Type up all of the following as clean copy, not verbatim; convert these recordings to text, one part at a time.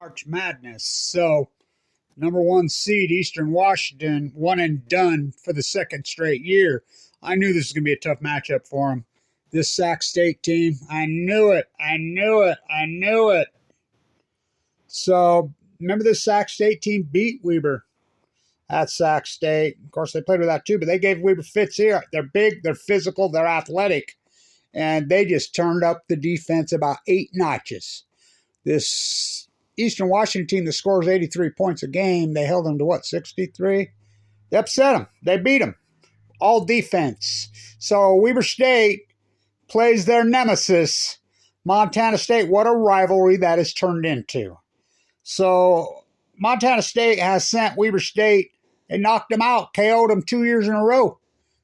March Madness. So, number one seed, Eastern Washington, one and done for the second straight year. I knew this was going to be a tough matchup for them. This Sac State team, I knew it. So, remember this Sac State team beat Weber at Sac State. Of course, they played with that too, but they gave Weber fits here. They're big, they're physical, they're athletic, and they just turned up the defense about 8 notches. This Eastern Washington team that scores 83 points a game, they held them to what, 63? They upset them. They beat them. All defense. So Weber State plays their nemesis, Montana State. What a rivalry that has turned into. So Montana State has sent Weber State. They knocked them out, KO'd them 2 years in a row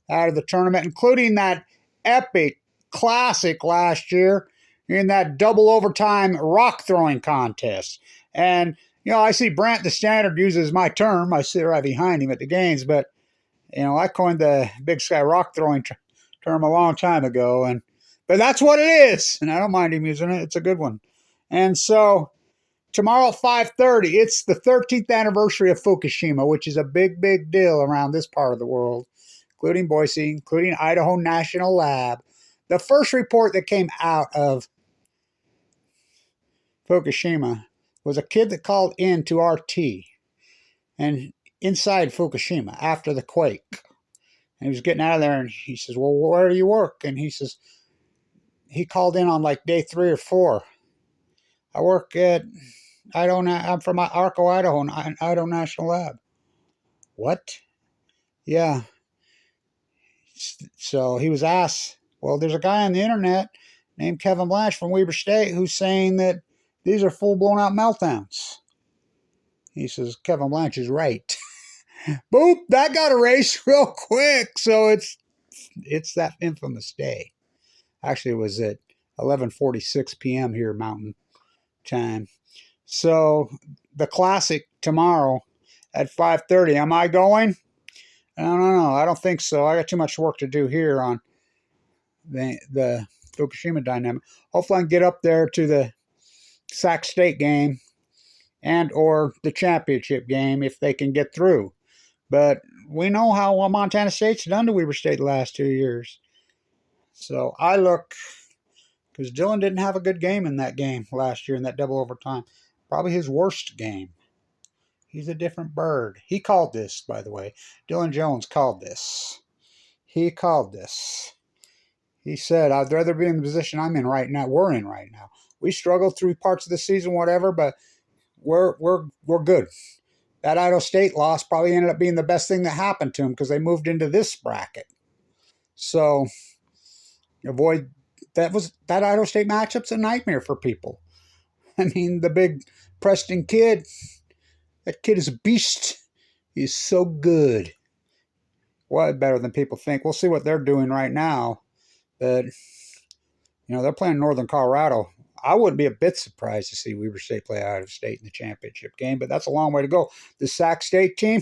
out of the tournament, including that epic classic last year in that double overtime rock throwing contest. And, I see Brent, the standard, uses my term. I sit right behind him at the games, but, I coined the Big Sky rock throwing term a long time ago. But that's what it is. And I don't mind him using it. It's a good one. And so tomorrow at 5:30, it's the 13th anniversary of Fukushima, which is a big, big deal around this part of the world, including Boise, including Idaho National Lab. The first report that came out of Fukushima was a kid that called in to RT and inside Fukushima after the quake. And he was getting out of there and he says, well, where do you work? And he says, he called in on like day 3 or 4. I work at I'm from Arco, Idaho, Idaho National Lab. What? Yeah. So he was asked, well, there's a guy on the internet named Kevin Blanch from Weber State who's saying that these are full-blown out meltdowns. He says, Kevin Blanch is right. Boop, that got erased real quick. So it's that infamous day. Actually, it was at 11:46 p.m. here Mountain Time. So the classic tomorrow at 5:30. Am I going? I don't know. I don't think so. I got too much work to do here on the Fukushima dynamic. Hopefully I can get up there to the Sac State game and or the championship game if they can get through. But we know how Montana State's done to Weber State the last 2 years. So I look, because Dylan didn't have a good game in that game last year in that double overtime. Probably his worst game. He's a different bird. He called this, by the way. Dylan Jones called this. He called this. He said, I'd rather be in the position I'm in right now. We're in right now. We struggled through parts of the season, whatever, but we're good. That Idaho State loss probably ended up being the best thing that happened to them because they moved into this bracket. So avoid that Idaho State matchup's a nightmare for people. I mean, the big Preston kid, that kid is a beast. He's so good. Well, better than people think. We'll see what they're doing right now. But, they're playing Northern Colorado. I wouldn't be a bit surprised to see Weber State play Idaho State in the championship game, but that's a long way to go. The Sac State team,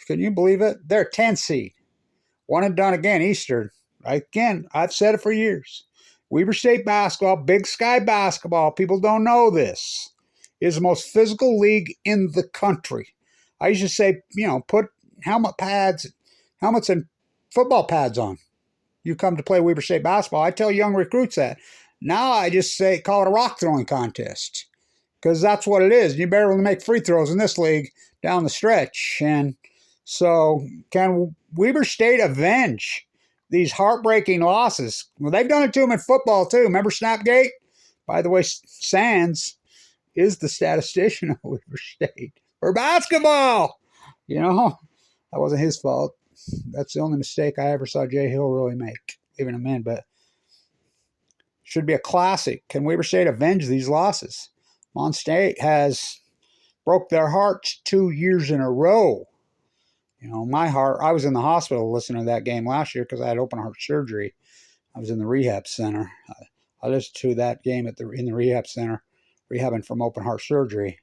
can you believe it? They're 10 seed. One and done again, Eastern. Again, I've said it for years. Weber State basketball, Big Sky basketball, people don't know this, is the most physical league in the country. I used to say, put helmets and football pads on. You come to play Weber State basketball. I tell young recruits that. Now I just say, call it a rock throwing contest because that's what it is. You better make free throws in this league down the stretch. And so can Weber State avenge these heartbreaking losses? Well, they've done it to them in football too. Remember Snapgate? By the way, Sands is the statistician of Weber State for basketball. That wasn't his fault. That's the only mistake I ever saw Jay Hill really make, leaving him in. But should be a classic. Can Weber State avenge these losses? Mon State has broke their hearts 2 years in a row. My heart, I was in the hospital listening to that game last year because I had open heart surgery. I was in the rehab center. I listened to that game in the rehab center, rehabbing from open heart surgery.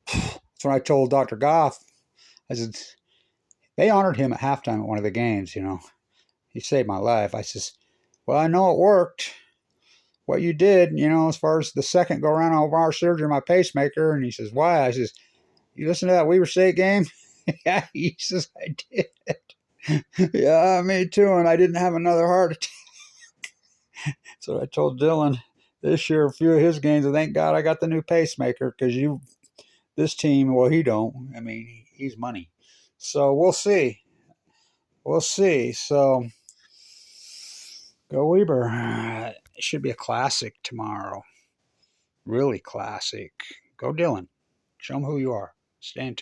That's when I told Dr. Goff, I said, they honored him at halftime at one of the games, He saved my life. I says, well, I know it worked. what you did, as far as the second go around of our surgery, my pacemaker. And he says, why? I says, you listen to that Weber State game? Yeah, he says, I did. Yeah, me too. And I didn't have another heart attack. So I told Dylan this year, a few of his games, thank God I got the new pacemaker, because this team, well, he don't. I mean, he's money. So we'll see. We'll see. So go Weber. It should be a classic tomorrow. Really classic. Go Dylan. Show them who you are. Stand tuned.